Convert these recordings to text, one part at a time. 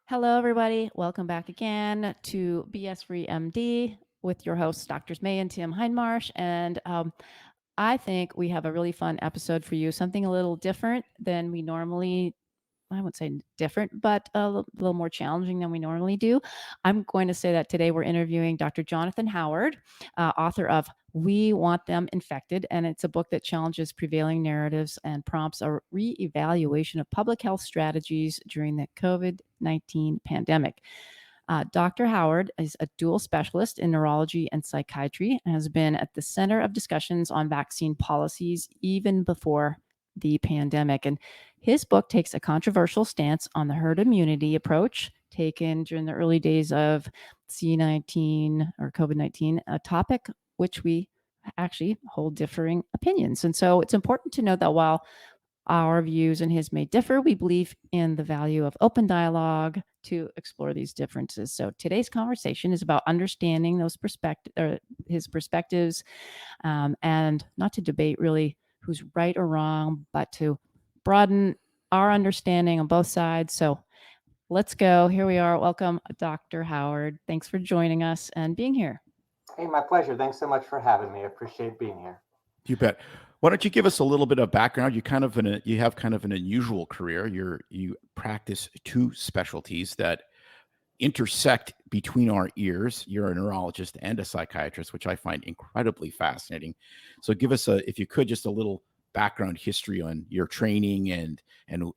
Hello, everybody. Welcome back again to BS Free MD with your hosts, Doctors May and Tim Hindmarsh. And I think we have a really fun episode for you, something a little different than we normally. I wouldn't say different, but a little more challenging than we normally do. I'm going to say that today we're interviewing Dr. Jonathan Howard, author of We Want Them Infected, and it's a book that challenges prevailing narratives and prompts a reevaluation of public health strategies during the COVID-19 pandemic. Dr. Howard is a dual specialist in neurology and psychiatry and has been at the center of discussions on vaccine policies even before the pandemic. And his book takes a controversial stance on the herd immunity approach taken during the early days of C19 or COVID-19, a topic which we actually hold differing opinions. And so it's important to note that while our views and his may differ, we believe in the value of open dialogue to explore these differences. So today's conversation is about understanding those his perspectives, and not to debate really who's right or wrong, but to broaden our understanding on both sides. So let's go. Here we are. Welcome, Dr. Howard. Thanks for joining us and being here. Hey, my pleasure. Thanks so much for having me. I appreciate being here. You bet. Why don't you give us a little bit of background? You have kind of an unusual career. You practice two specialties that intersect between our ears. You're a neurologist and a psychiatrist, which I find incredibly fascinating. So give us if you could, just a little background history on your training and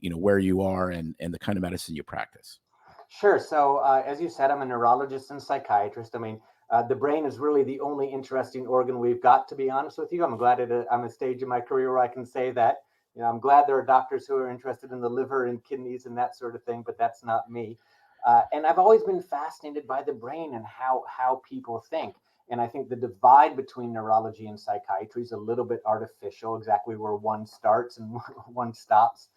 where you are and the kind of medicine you practice. Sure. So as you said, I'm a neurologist and psychiatrist. The brain is really the only interesting organ we've got, to be honest with you. I'm glad I'm at a stage in my career where I can say that. I'm glad there are doctors who are interested in the liver and kidneys and that sort of thing, but that's not me. And I've always been fascinated by the brain and how people think. And I think the divide between neurology and psychiatry is a little bit artificial. Exactly where one starts and one stops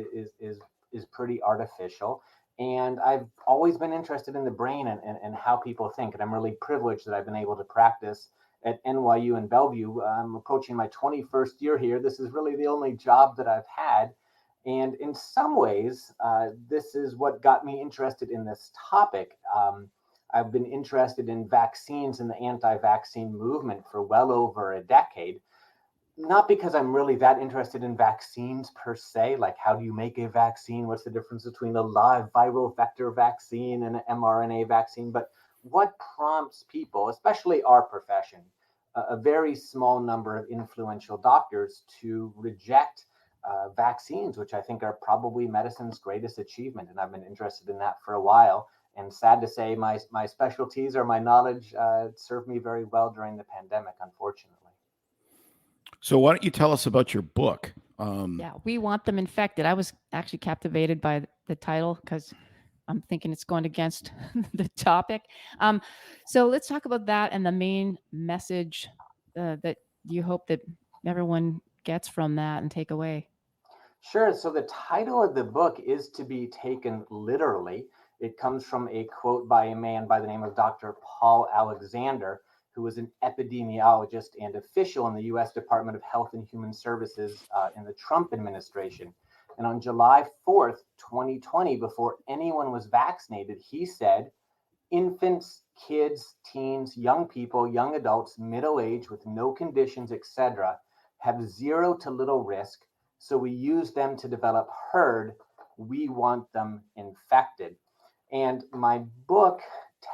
is pretty artificial. And I've always been interested in the brain and how people think. And I'm really privileged that I've been able to practice at NYU and Bellevue. I'm approaching my 21st year here. This is really the only job that I've had. And in some ways, this is what got me interested in this topic. I've been interested in vaccines and the anti-vaccine movement for well over a decade. Not because I'm really that interested in vaccines per se, like how do you make a vaccine? What's the difference between a live viral vector vaccine and an mRNA vaccine? But what prompts people, especially our profession, a very small number of influential doctors, to reject vaccines, which I think are probably medicine's greatest achievement. And I've been interested in that for a while. And sad to say, my specialties or my knowledge served me very well during the pandemic, unfortunately. So why don't you tell us about your book? Yeah, We Want Them Infected. I was actually captivated by the title because I'm thinking it's going against the topic. So let's talk about that and the main message that you hope that everyone gets from that and take away. Sure. So the title of the book is to be taken literally. It comes from a quote by a man by the name of Dr. Paul Alexander, who was an epidemiologist and official in the U.S. Department of Health and Human Services in the Trump administration. And on July 4th, 2020, before anyone was vaccinated, he said, infants, kids, teens, young people, young adults, middle age with no conditions, etc., have zero to little risk. So we use them to develop herd. We want them infected. And my book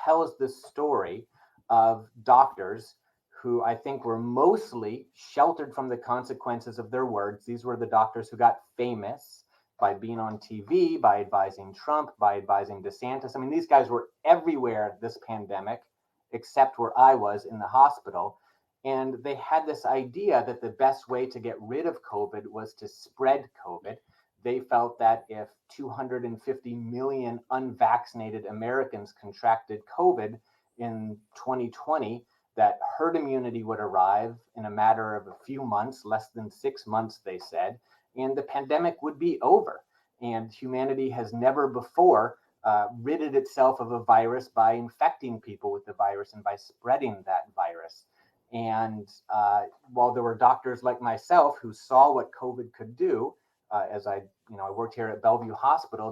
tells the story of doctors who I think were mostly sheltered from the consequences of their words. These were the doctors who got famous by being on TV, by advising Trump, by advising DeSantis. I mean, these guys were everywhere this pandemic, except where I was in the hospital. And they had this idea that the best way to get rid of COVID was to spread COVID. They felt that if 250 million unvaccinated Americans contracted COVID in 2020, that herd immunity would arrive in a matter of a few months, less than 6 months, they said, and the pandemic would be over. And humanity has never before ridded itself of a virus by infecting people with the virus and by spreading that virus. And while there were doctors like myself who saw what COVID could do, as I I worked here at Bellevue Hospital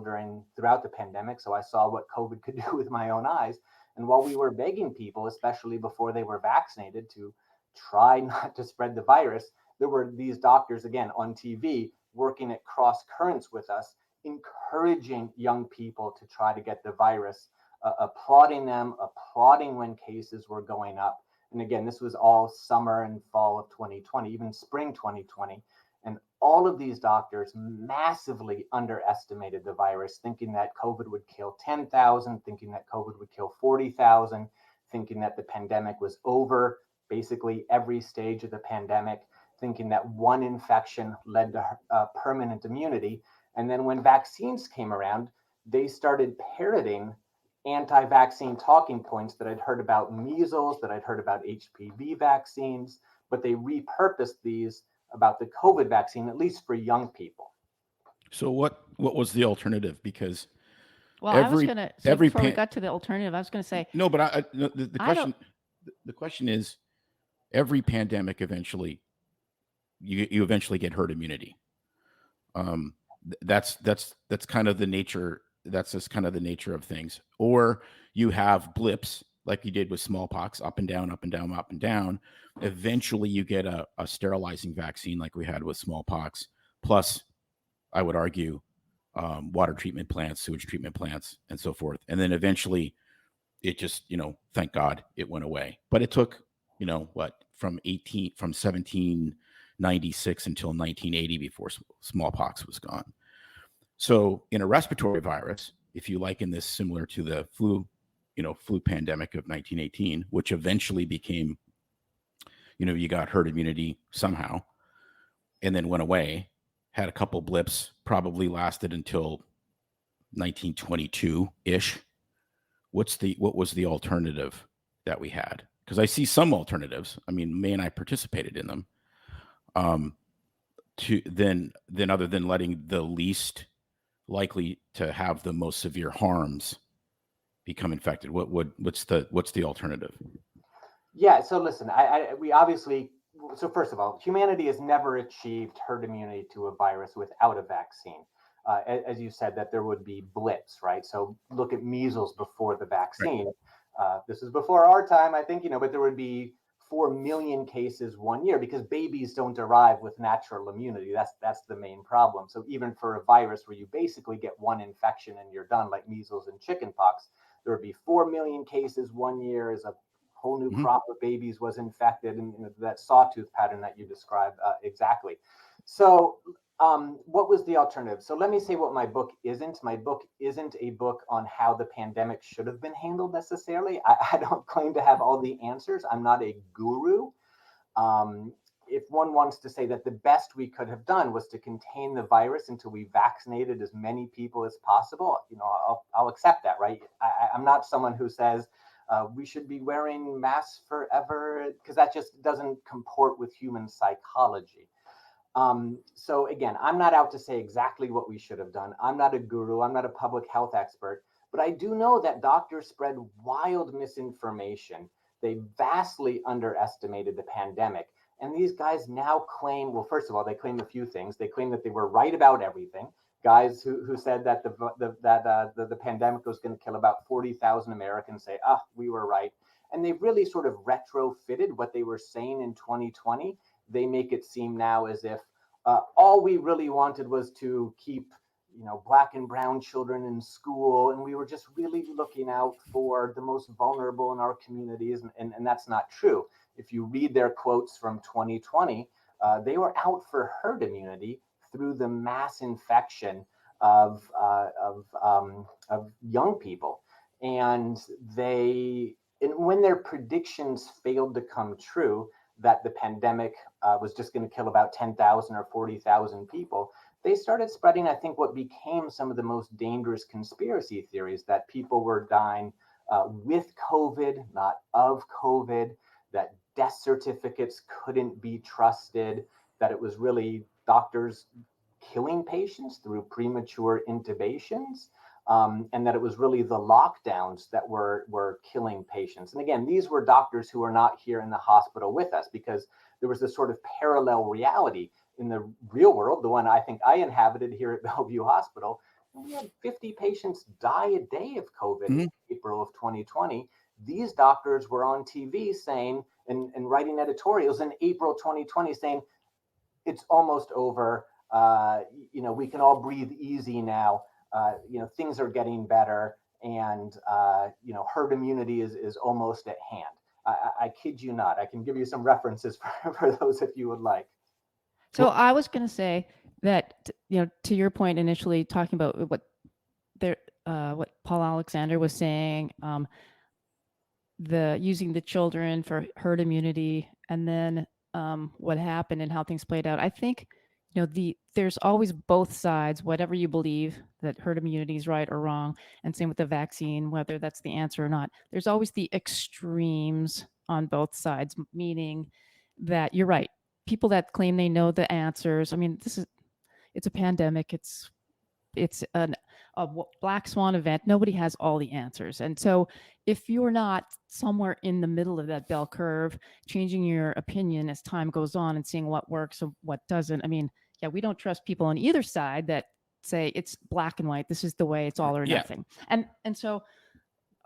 throughout the pandemic, so I saw what COVID could do with my own eyes. And while we were begging people, especially before they were vaccinated, to try not to spread the virus, there were these doctors, again, on TV working at cross currents with us, encouraging young people to try to get the virus, applauding them, applauding when cases were going up. And again, this was all summer and fall of 2020, even spring 2020. And all of these doctors massively underestimated the virus, thinking that COVID would kill 10,000, thinking that COVID would kill 40,000, thinking that the pandemic was over, basically every stage of the pandemic, thinking that one infection led to permanent immunity. And then when vaccines came around, they started parroting anti-vaccine talking points that I'd heard about measles, that I'd heard about HPV vaccines, but they repurposed these about the COVID vaccine, at least for young people. So what was the alternative? Because I was going to say, before we got to the alternative, I was going to say, no, but the question is, every pandemic eventually, you eventually get herd immunity. That's kind of the nature. That's just kind of the nature of things. Or you have blips like you did with smallpox, up and down, up and down, up and down. Eventually you get a sterilizing vaccine like we had with smallpox. Plus, I would argue, water treatment plants, sewage treatment plants, and so forth. And then eventually it just, thank God it went away. But it took, from 1796 until 1980 before smallpox was gone. So in a respiratory virus, if you liken this similar to the flu pandemic of 1918, which eventually became, you got herd immunity somehow, and then went away, had a couple blips, probably lasted until 1922-ish. What was the alternative that we had? Because I see some alternatives. I mean, May and I participated in them. Then other than letting the least likely to have the most severe harms become infected, what's the alternative? Yeah, so listen, we obviously, so first of all, humanity has never achieved herd immunity to a virus without a vaccine. As you said, that there would be blips, right? So look at measles before the vaccine. Right. This is before our time, I think, but there would be 4 million cases 1 year because babies don't arrive with natural immunity. That's the main problem. So even for a virus where you basically get one infection and you're done, like measles and chickenpox, there would be 4 million cases 1 year as a whole new crop of babies was infected, and that sawtooth pattern that you described exactly. So what was the alternative? So let me say what my book isn't. My book isn't a book on how the pandemic should have been handled necessarily. I don't claim to have all the answers. I'm not a guru. If one wants to say that the best we could have done was to contain the virus until we vaccinated as many people as possible, I'll accept that, right? I'm not someone who says we should be wearing masks forever, because that just doesn't comport with human psychology. So again, I'm not out to say exactly what we should have done. I'm not a guru. I'm not a public health expert, but I do know that doctors spread wild misinformation. They vastly underestimated the pandemic. And these guys now claim, well, first of all, they claim a few things. They claim that they were right about everything. Guys who said that the pandemic was going to kill about 40,000 Americans say, we were right. And they've really sort of retrofitted what they were saying in 2020. They make it seem now as if all we really wanted was to keep, Black and brown children in school, and we were just really looking out for the most vulnerable in our communities, and that's not true. If you read their quotes from 2020, they were out for herd immunity through the mass infection of young people, and when their predictions failed to come true, that the pandemic was just going to kill about 10,000 or 40,000 people, they started spreading, I think, what became some of the most dangerous conspiracy theories, that people were dying with COVID, not of COVID, that death certificates couldn't be trusted, that it was really doctors killing patients through premature intubations, and that it was really the lockdowns that were killing patients. And again, these were doctors who were not here in the hospital with us, because there was this sort of parallel reality. in the real world, the one I think I inhabited here at Bellevue Hospital, we had 50 patients die a day of COVID in April of 2020. These doctors were on TV saying and writing editorials in April 2020 saying it's almost over. We can all breathe easy now. Things are getting better, and herd immunity is almost at hand. I kid you not. I can give you some references for those if you would like. So I was going to say that, to your point initially, talking about what Paul Alexander was saying, using the children for herd immunity, and then what happened and how things played out. I think there's always both sides, whatever you believe that herd immunity is right or wrong, and same with the vaccine, whether that's the answer or not. There's always the extremes on both sides, meaning that you're right. People that claim they know the answers. I mean, it's a pandemic. It's a black swan event. Nobody has all the answers. And so if you're not somewhere in the middle of that bell curve, changing your opinion as time goes on and seeing what works and what doesn't, I mean, yeah, we don't trust people on either side that say it's black and white. This is the way, it's all or nothing. And so,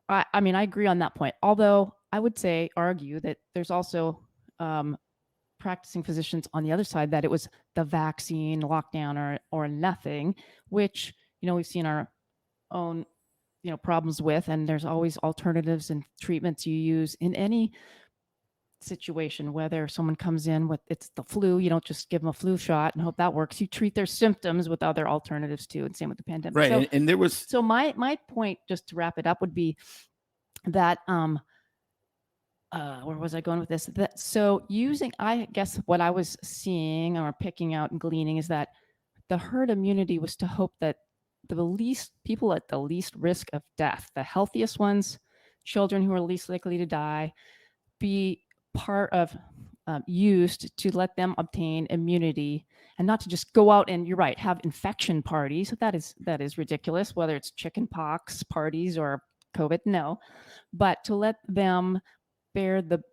I mean, I agree on that point. Although I would argue that there's also practicing physicians on the other side that it was the vaccine, lockdown, or nothing, which we've seen our own problems with, and there's always alternatives and treatments you use in any situation. Whether someone comes in with it's the flu, you don't just give them a flu shot and hope that works. You treat their symptoms with other alternatives too, and same with the pandemic. Right. So, and there was so my point, just to wrap it up, would be that where was I going with this? I guess what I was seeing or picking out and gleaning is that the herd immunity was to hope that the least people at the least risk of death, the healthiest ones, children who are least likely to die, be part of used to let them obtain immunity, and not to just go out and, you're right, have infection parties. That is ridiculous, whether it's chicken pox parties or COVID, no, but to let them bear the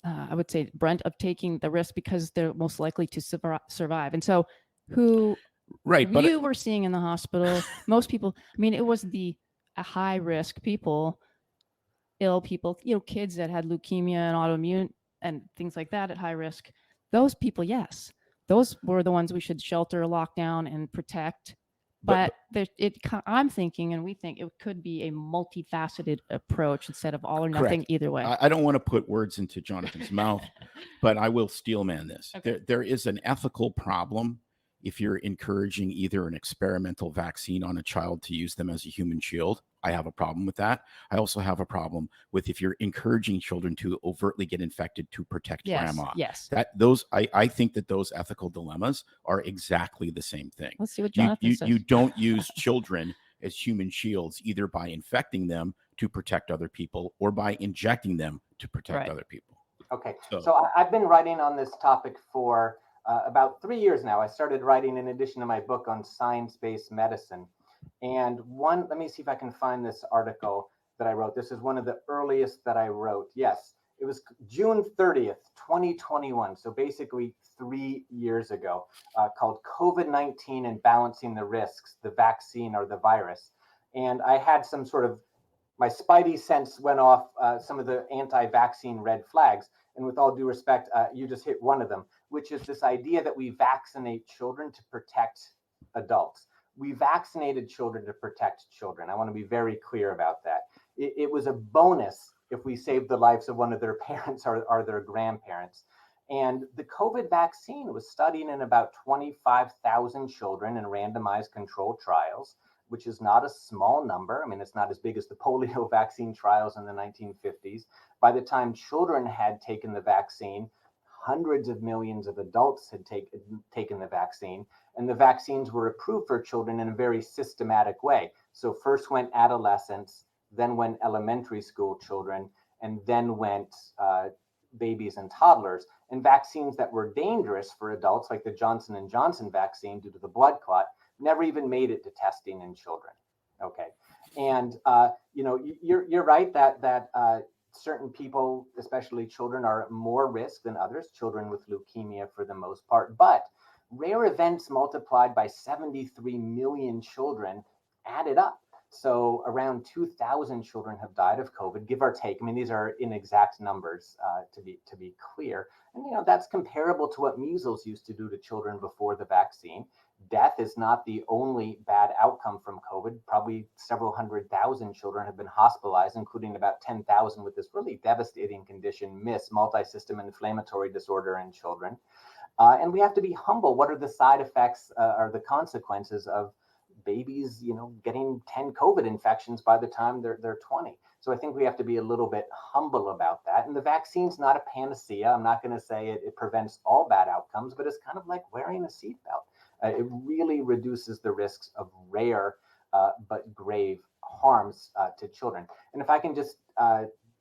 I would say brunt of taking the risk because they're most likely to survive. And so who you were seeing in the hospital, most people, I mean, it was the high risk people, ill people, kids that had leukemia and autoimmune and things like that at high risk. Those people, yes, those were the ones we should shelter, lock down, and protect. But I'm thinking, and we think, it could be a multifaceted approach instead of all or nothing. Correct. Either way. I don't want to put words into Jonathan's mouth, but I will steelman this. Okay. There is an ethical problem if you're encouraging either an experimental vaccine on a child to use them as a human shield. I have a problem with that. I also have a problem with if you're encouraging children to overtly get infected to protect grandma. Yes. I think that those ethical dilemmas are exactly the same thing. Let's see what Jonathan says. You don't use children as human shields, either by infecting them to protect other people or by injecting them to protect other people. Okay. So I've been writing on this topic for about 3 years now. I started writing in addition to my book on science-based medicine. And let me see if I can find this article that I wrote. This is one of the earliest that I wrote. Yes, it was June 30th, 2021. So basically 3 years ago, called COVID-19 and Balancing the Risks, the Vaccine or the Virus. And I had some sort of, my spidey sense went off some of the anti-vaccine red flags. And with all due respect, you just hit one of them, which is this idea that we vaccinate children to protect adults. We vaccinated children to protect children. I want to be very clear about that. It was a bonus if we saved the lives of one of their parents or their grandparents. And the COVID vaccine was studied in about 25,000 children in randomized controlled trials, which is not a small number. I mean, it's not as big as the polio vaccine trials in the 1950s. By the time children had taken the vaccine, hundreds of millions of adults had taken the vaccine, and the vaccines were approved for children in a very systematic way. So first went adolescents, then went elementary school children, and then went babies and toddlers. And vaccines that were dangerous for adults, like the Johnson & Johnson vaccine due to the blood clot, never even made it to testing in children. Okay. And, you're right that certain people, especially children, are more risk than others, children with leukemia for the most part. But rare events multiplied by 73 million children added up. So around 2,000 children have died of COVID, give or take. I mean, these are inexact numbers, to be clear. And that's comparable to what measles used to do to children before the vaccine. Death is not the only bad outcome from COVID. Probably several 100,000 children have been hospitalized, including about 10,000 with this really devastating condition, MIS, multi-system inflammatory disorder in children. And we have to be humble. What are the side effects or the consequences of babies, getting 10 COVID infections by the time they're 20? So I think we have to be a little bit humble about that. And the vaccine's not a panacea. I'm not going to say it prevents all bad outcomes, but it's kind of like wearing a seatbelt. It really reduces the risks of rare but grave harms to children. And if I can just,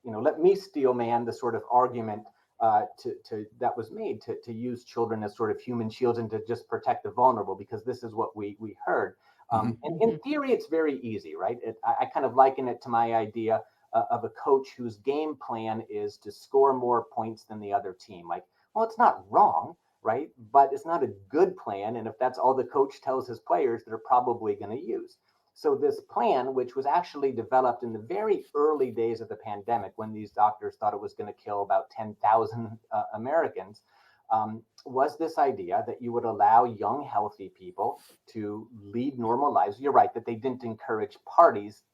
let me steelman the sort of argument that was made to use children as sort of human shields and to just protect the vulnerable, because this is what we heard. And in theory, it's very easy, right? I kind of liken it to my idea of a coach whose game plan is to score more points than the other team. Like, well, it's not wrong, right? But it's not a good plan. And if that's all the coach tells his players, they're probably going to use. So this plan, which was actually developed in the very early days of the pandemic, when these doctors thought it was going to kill about 10,000 Americans, was this idea that you would allow young, healthy people to lead normal lives. You're right that they didn't encourage parties,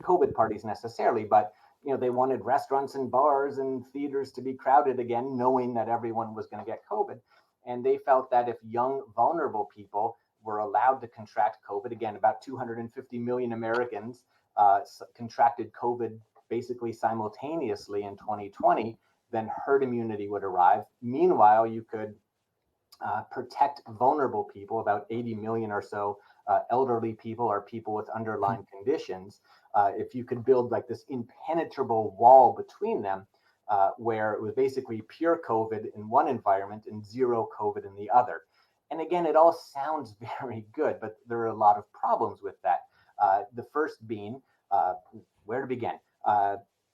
COVID parties necessarily, but they wanted restaurants and bars and theaters to be crowded again, knowing that everyone was going to get COVID. And they felt that if young, vulnerable people were allowed to contract COVID, again, about 250 million Americans contracted COVID basically simultaneously in 2020, then herd immunity would arrive. Meanwhile, you could protect vulnerable people, about 80 million or so elderly people or people with underlying conditions. If you could build like this impenetrable wall between them, where it was basically pure COVID in one environment and zero COVID in the other. And again, it all sounds very good, but there are a lot of problems with that. The first being, where to begin?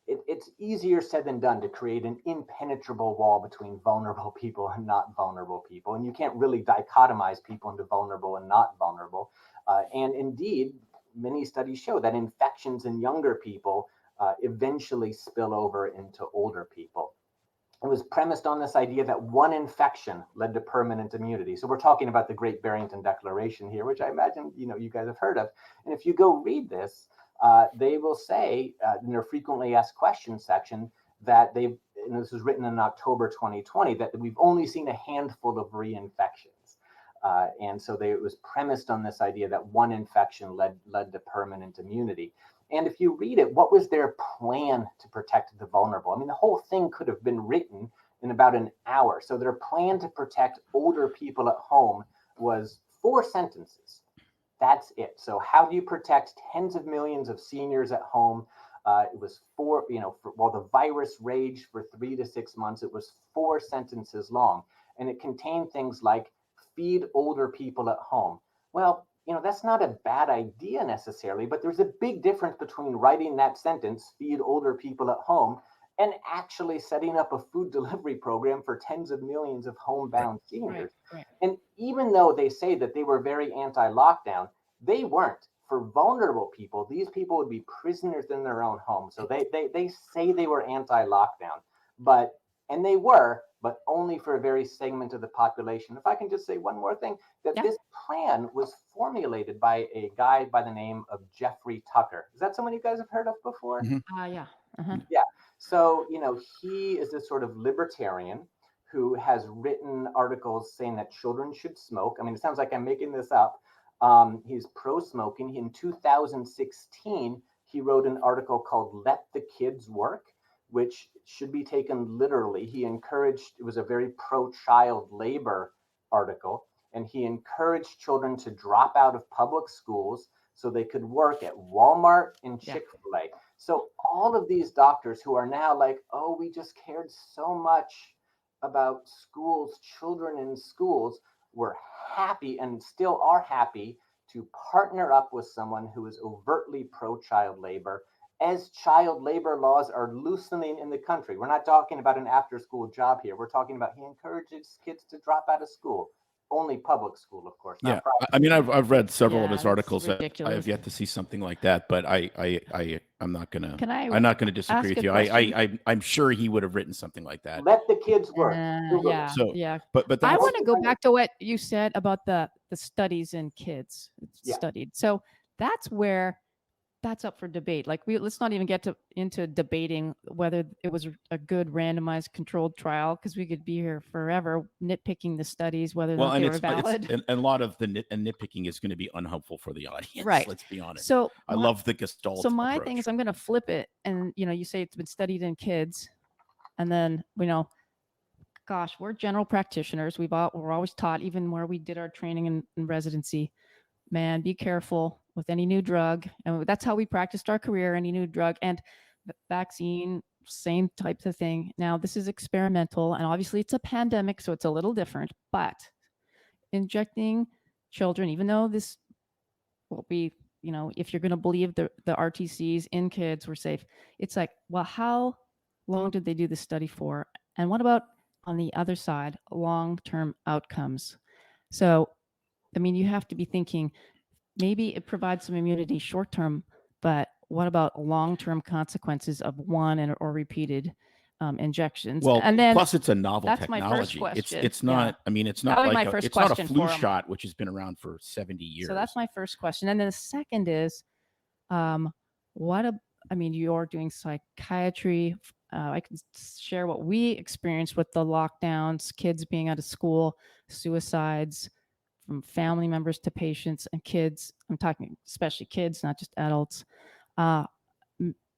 It's easier said than done to create an impenetrable wall between vulnerable people and not vulnerable people. And you can't really dichotomize people into vulnerable and not vulnerable. And indeed, many studies show that infections in younger people eventually spill over into older people. It was premised on this idea that one infection led to permanent immunity. So we're talking about the Great Barrington Declaration here, which I imagine you guys have heard of. And if you go read this, they will say in their frequently asked questions section that and this was written in October 2020, that we've only seen a handful of reinfections. And so it was premised on this idea that one infection led to permanent immunity. And if you read it, what was their plan to protect the vulnerable? I mean, the whole thing could have been written in about an hour. So their plan to protect older people at home was 4 sentences. That's it. So how do you protect tens of millions of seniors at home? It was 4, while the virus raged for 3 to 6 months, it was 4 sentences long. And it contained things like feed older people at home. Well, that's not a bad idea necessarily, but there's a big difference between writing that sentence, feed older people at home, and actually setting up a food delivery program for tens of millions of homebound seniors. Right. And even though they say that they were very anti-lockdown, they weren't. For vulnerable people, these people would be prisoners in their own home. So they say they were anti-lockdown, and they were, but only for a very segment of the population. If I can just say one more thing, that this plan was formulated by a guy by the name of Jeffrey Tucker. Is that someone you guys have heard of before? Yeah. Uh-huh. Yeah. So, he is this sort of libertarian who has written articles saying that children should smoke. I mean, it sounds like I'm making this up. He's pro-smoking. In 2016, he wrote an article called Let the Kids Work, which should be taken literally. It was a very pro-child labor article, and he encouraged children to drop out of public schools so they could work at Walmart and Chick-fil-A. So all of these doctors who are now like, oh, we just cared so much about schools, children in schools, were happy and still are happy to partner up with someone who is overtly pro-child labor as child labor laws are loosening in the country. We're not talking about an after-school job here. We're talking about he encourages kids to drop out of school. only public school, of course. Yeah, Not private. I mean, I've read several of Yeah, his that's articles. I ridiculous. have yet to see something like that, but I'm not gonna. Can I I'm not gonna disagree ask with a you. question? I'm sure he would have written something like that. Let the kids work. Google it. Yeah, So, yeah. but I that's want to go back to what you said about the studies in kids Yeah. studied. So that's where that's up for debate. Like let's not even get into debating whether it was a good randomized controlled trial, because we could be here forever nitpicking the studies, whether or well, not and they were valid. and a lot of the nitpicking is going to be unhelpful for the audience. Right. Let's be honest. So I love the Gestalt. So my approach. thing is, I'm going to flip it, and you say it's been studied in kids, and then gosh, we're general practitioners. We're always taught, even where we did our training in residency, man, be careful with any new drug. And that's how we practiced our career, any new drug. And vaccine, same types of thing. Now, this is experimental, and obviously it's a pandemic, so it's a little different. But injecting children, even though this will be, if you're going to believe the RTCs in kids were safe, it's like, well, how long did they do the study for? And what about on the other side, long-term outcomes? So, I mean, you have to be thinking, maybe it provides some immunity short-term, but what about long-term consequences of one or repeated injections? Well, and then plus it's a novel that's my technology. first question. It's not. Yeah. I mean, it's not That was like my first it's not a question flu for 'em. shot, which has been around for 70 years. So that's my first question. And then the second is, you're doing psychiatry. I can share what we experienced with the lockdowns, kids being out of school, suicides from family members to patients and kids. I'm talking especially kids, not just adults.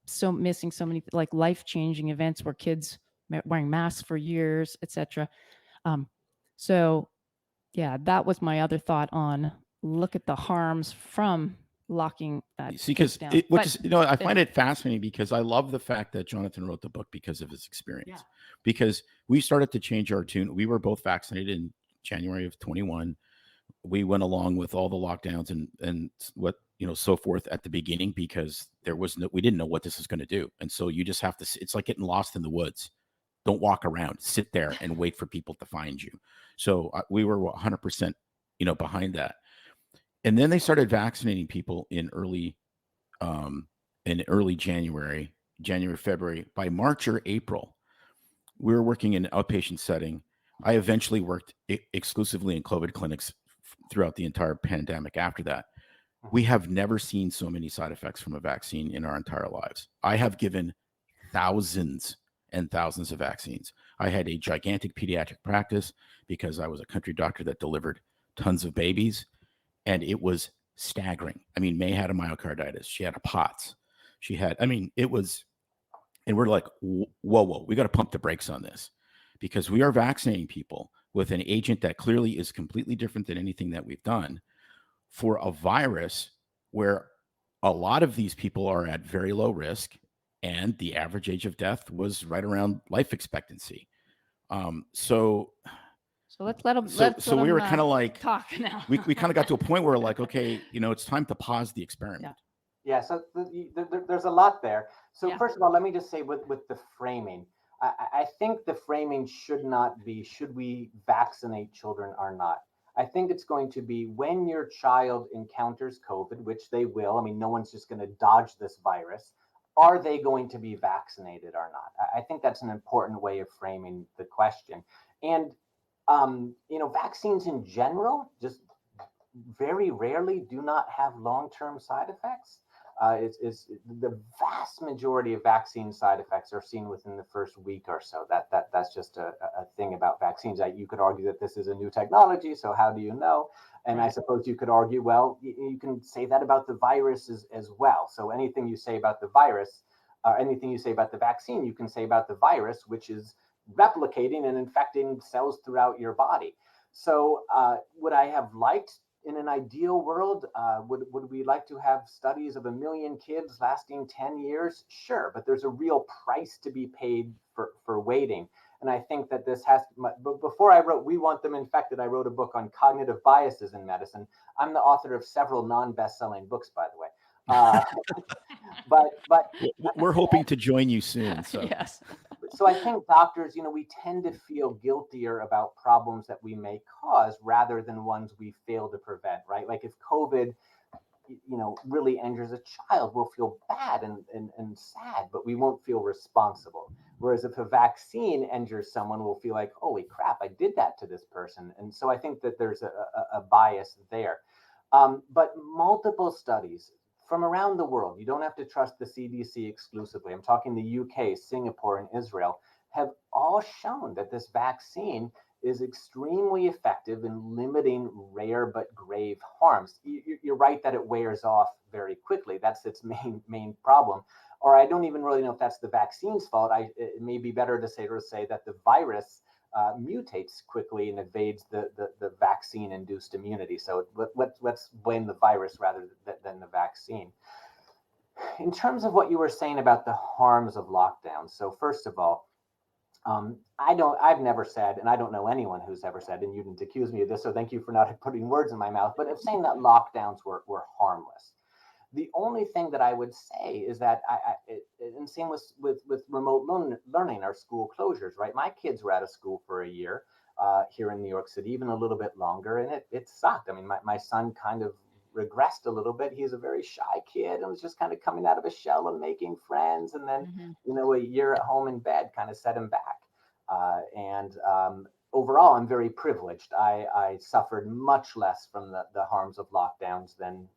So missing so many like life-changing events where kids wearing masks for years, etc. So yeah, that was my other thought on look at the harms from locking that. See, because down. I find it fascinating because I love the fact that Jonathan wrote the book because of his experience. Yeah. Because we started to change our tune. We were both vaccinated in January of 21. We went along with all the lockdowns and what so forth at the beginning because we didn't know what this was going to do, and so you just have to. It's like getting lost in the woods. Don't walk around. Sit there and wait for people to find you. So we were 100% behind that. And then they started vaccinating people in early January, February. By March or April, we were working in an outpatient setting. I eventually worked exclusively in COVID clinics throughout the entire pandemic after that. We have never seen so many side effects from a vaccine in our entire lives. I have given thousands and thousands of vaccines. I had a gigantic pediatric practice because I was a country doctor that delivered tons of babies. And it was staggering. I mean, May had a myocarditis. She had a POTS. It was, and we're like, whoa, we got to pump the brakes on this because we are vaccinating people with an agent that clearly is completely different than anything that we've done for a virus where a lot of these people are at very low risk and the average age of death was right around life expectancy. So let's let them. So we were kind of like talk now. we kind of got to a point where we're like, okay, it's time to pause the experiment. Yeah. So there's a lot there. So Yeah. First of all, let me just say with the framing, I think the framing should not be should we vaccinate children or not. I think it's going to be when your child encounters COVID, which they will. I mean, no one's just going to dodge this virus. Are they going to be vaccinated or not? I think that's an important way of framing the question. And vaccines in general just very rarely do not have long-term side effects. It's the vast majority of vaccine side effects are seen within the first week or so. That's just a thing about vaccines. You could argue that this is a new technology, so how do you know? And I suppose you could argue, well, you can say that about the virus as well. So anything you say about the virus, anything you say about the vaccine, you can say about the virus, which is replicating and infecting cells throughout your body. So would I have liked in an ideal world, would we like to have studies of 1 million kids lasting 10 years? Sure, but there's a real price to be paid for waiting. And I think that this has, before I wrote We Want Them Infected, I wrote a book on cognitive biases in medicine. I'm the author of several non-best-selling books, by the way. But we're hoping to join you soon. So. Yes. So I think doctors, we tend to feel guiltier about problems that we may cause rather than ones we fail to prevent, right? Like if COVID, really injures a child, we'll feel bad and sad, but we won't feel responsible. Whereas if a vaccine injures someone, we'll feel like, holy crap, I did that to this person. And so I think that there's a bias there. But multiple studies from around the world, you don't have to trust the CDC exclusively. I'm talking the UK, Singapore, and Israel, have all shown that this vaccine is extremely effective in limiting rare but grave harms. You're right that it wears off very quickly. That's its main problem. Or I don't even really know if that's the vaccine's fault. It may be better to say that the virus mutates quickly and evades the vaccine-induced immunity. So let's blame the virus rather than the vaccine. In terms of what you were saying about the harms of lockdown, so first of all, I've never said, and I don't know anyone who's ever said, and you didn't accuse me of this, so thank you for not putting words in my mouth, but of saying that lockdowns were harmless. The only thing that I would say is that and same with remote learning, our school closures, right? My kids were out of school for a year here in New York City, even a little bit longer, and it sucked. I mean, my son kind of regressed a little bit. He's a very shy kid and was just kind of coming out of a shell and making friends. And then, a year at home in bed kind of set him back. Overall, I'm very privileged. I suffered much less from the harms of lockdowns than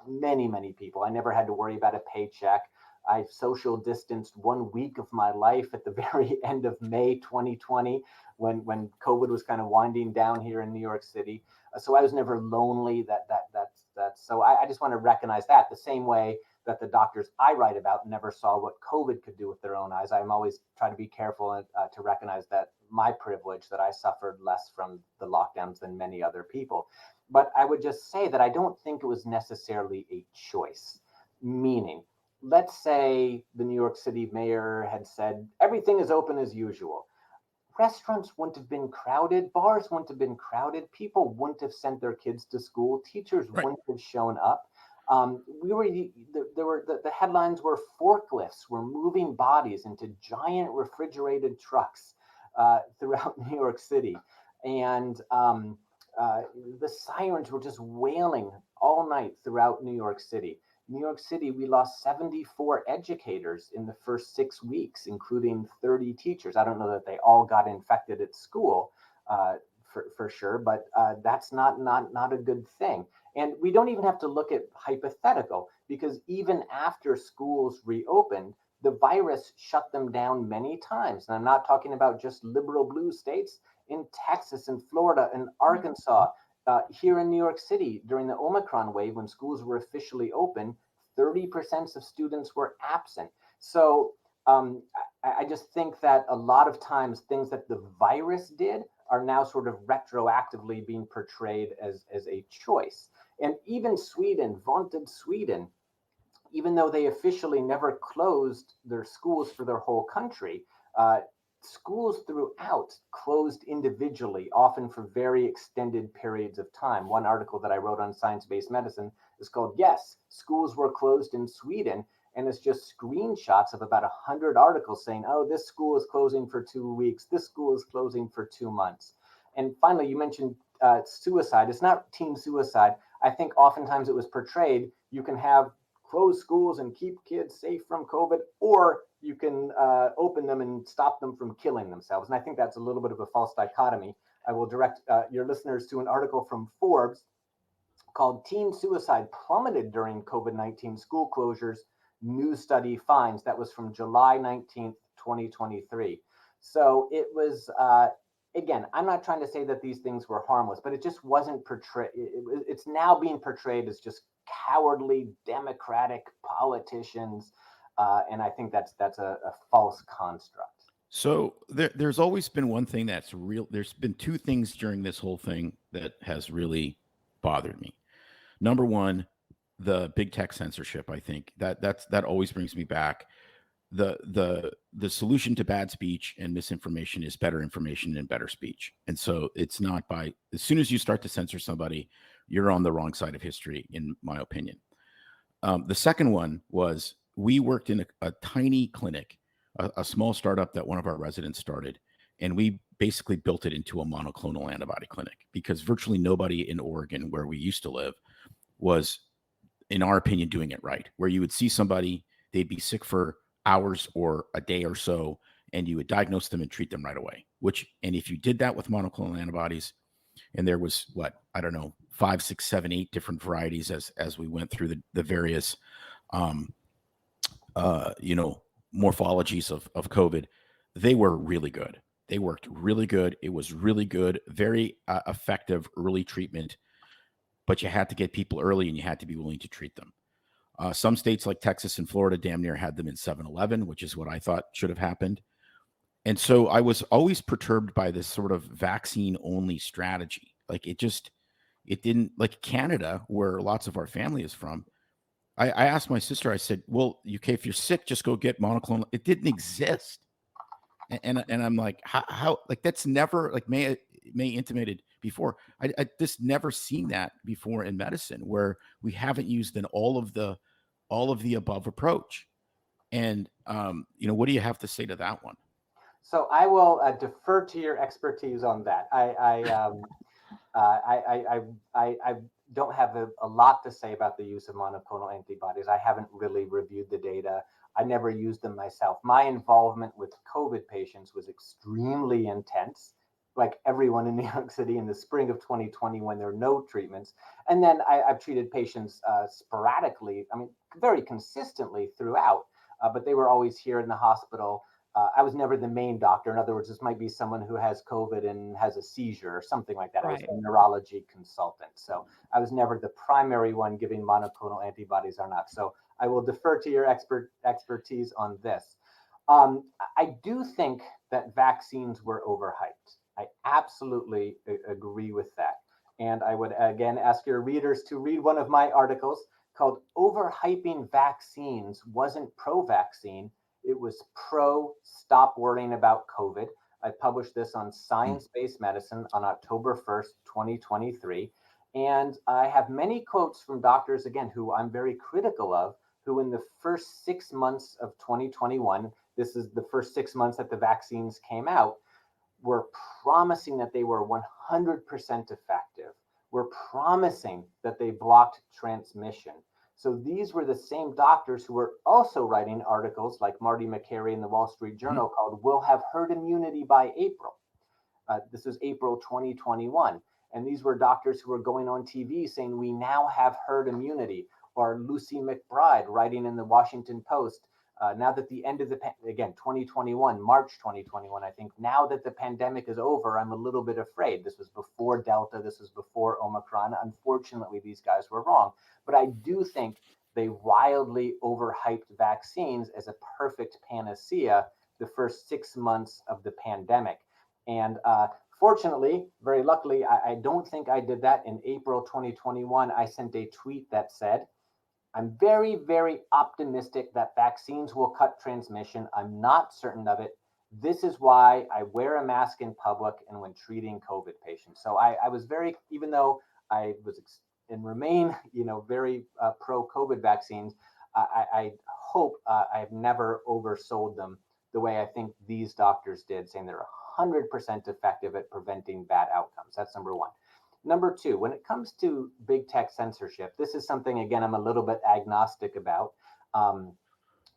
many people. I never had to worry about a paycheck. I social distanced 1 week of my life at the very end of May 2020 when COVID was kind of winding down here in New York City. So I was never lonely. So I just want to recognize that the same way that the doctors I write about never saw what COVID could do with their own eyes. I'm always trying to be careful to recognize that my privilege, that I suffered less from the lockdowns than many other people. But I would just say that I don't think it was necessarily a choice. Meaning, let's say the New York City mayor had said, everything is open as usual. Restaurants wouldn't have been crowded, bars wouldn't have been crowded, people wouldn't have sent their kids to school, teachers wouldn't have shown up. The headlines were forklifts were moving bodies into giant refrigerated trucks throughout New York City, and the sirens were just wailing all night throughout New York City. New York City, we lost 74 educators in the first 6 weeks, including 30 teachers. I don't know that they all got infected at school for sure, but that's not a good thing. And we don't even have to look at hypothetical, because even after schools reopened, the virus shut them down many times. And I'm not talking about just liberal blue states. In Texas and Florida and Arkansas, here in New York City, during the Omicron wave, when schools were officially open, 30% of students were absent. So I just think that a lot of times things that the virus did are now sort of retroactively being portrayed as a choice. And even Sweden, vaunted Sweden, even though they officially never closed their schools for their whole country, schools throughout closed individually, often for very extended periods of time. One article that I wrote on Science-Based Medicine is called, Yes, Schools Were Closed in Sweden. And it's just screenshots of about 100 articles saying, oh, this school is closing for 2 weeks. This school is closing for 2 months. And finally, you mentioned suicide. It's not teen suicide. I think oftentimes it was portrayed, you can have close schools and keep kids safe from COVID, or you can open them and stop them from killing themselves. And I think that's a little bit of a false dichotomy. I will direct your listeners to an article from Forbes called Teen Suicide Plummeted During COVID-19 School Closures, New Study Finds. That was from July 19th, 2023. So it was, again, I'm not trying to say that these things were harmless, but it just wasn't portrayed. It's now being portrayed as just cowardly Democratic politicians. And I think that's a false construct. So there's always been one thing that's real. There's been two things during this whole thing that has really bothered me. Number one, the big tech censorship. I think that always brings me back. The solution to bad speech and misinformation is better information and better speech. And so it's not as soon as you start to censor somebody, you're on the wrong side of history, in my opinion. The second one was, we worked in a tiny clinic a small startup that one of our residents started, and we basically built it into a monoclonal antibody clinic because virtually nobody in Oregon, where we used to live, was, in our opinion, doing it right. Where you would see somebody, they'd be sick for hours or a day or so, and you would diagnose them and treat them right away. And if you did that with monoclonal antibodies, and there was I don't know, 5, 6, 7, 8 different varieties as we went through the various morphologies of COVID, they were really good. They worked really good. It was really good, very effective early treatment, but you had to get people early and you had to be willing to treat them. Some states like Texas and Florida damn near had them in 7-Eleven, which is what I thought should have happened. And so I was always perturbed by this sort of vaccine only strategy. It didn't, like Canada, where lots of our family is from. I asked my sister, I said, well, okay, if you're sick, just go get monoclonal. It didn't exist. And I'm like, how like that's never, like May intimated before. I just never seen that before in medicine, where we haven't used all of the above approach. And what do you have to say to that one? So I will defer to your expertise on that. I don't have a lot to say about the use of monoclonal antibodies. I haven't really reviewed the data. I never used them myself. My involvement with COVID patients was extremely intense, like everyone in New York City in the spring of 2020 when there were no treatments. And then I've treated patients sporadically, very consistently throughout, but they were always here in the hospital. I was never the main doctor. In other words, this might be someone who has COVID and has a seizure or something like that. Right. I was a neurology consultant. So I was never the primary one giving monoclonal antibodies or not. So I will defer to your expertise on this. I do think that vaccines were overhyped. I absolutely agree with that. And I would again ask your readers to read one of my articles called "Overhyping Vaccines Wasn't Pro-Vaccine. It was Stop Worrying About COVID." I published this on Science-Based Medicine on October 1st, 2023. And I have many quotes from doctors, again, who I'm very critical of, who in the first 6 months of 2021, this is the first 6 months that the vaccines came out, were promising that they were 100% effective. Were promising that they blocked transmission. So these were the same doctors who were also writing articles like Marty McCary in the Wall Street Journal called "We'll Have Herd Immunity by April." This was April 2021. And these were doctors who were going on TV saying, "We now have herd immunity." Or Lucy McBride writing in the Washington Post, now that the end of again, 2021, March 2021, I think, now that the pandemic is over, I'm a little bit afraid. This was before Delta. This was before Omicron. Unfortunately, these guys were wrong. But I do think they wildly overhyped vaccines as a perfect panacea the first 6 months of the pandemic. And fortunately, very luckily, I don't think I did that. In April 2021, I sent a tweet that said, "I'm very, very optimistic that vaccines will cut transmission. I'm not certain of it. This is why I wear a mask in public and when treating COVID patients." So I was very, even though I was and remain, very pro-COVID vaccines, I hope I've never oversold them the way I think these doctors did, saying they're 100% effective at preventing bad outcomes. That's number one. Number two, when it comes to big tech censorship, this is something, again, I'm a little bit agnostic about.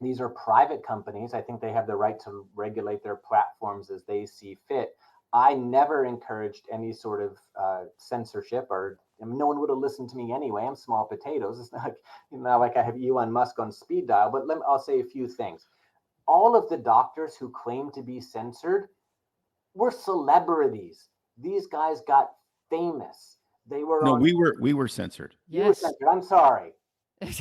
These are private companies. I think they have the right to regulate their platforms as they see fit. I never encouraged any sort of censorship, or no one would have listened to me anyway. I'm small potatoes. It's not like I have Elon Musk on speed dial, but I'll say a few things. All of the doctors who claim to be censored were celebrities. These guys got famous. They were we were censored. You were censored. I'm sorry.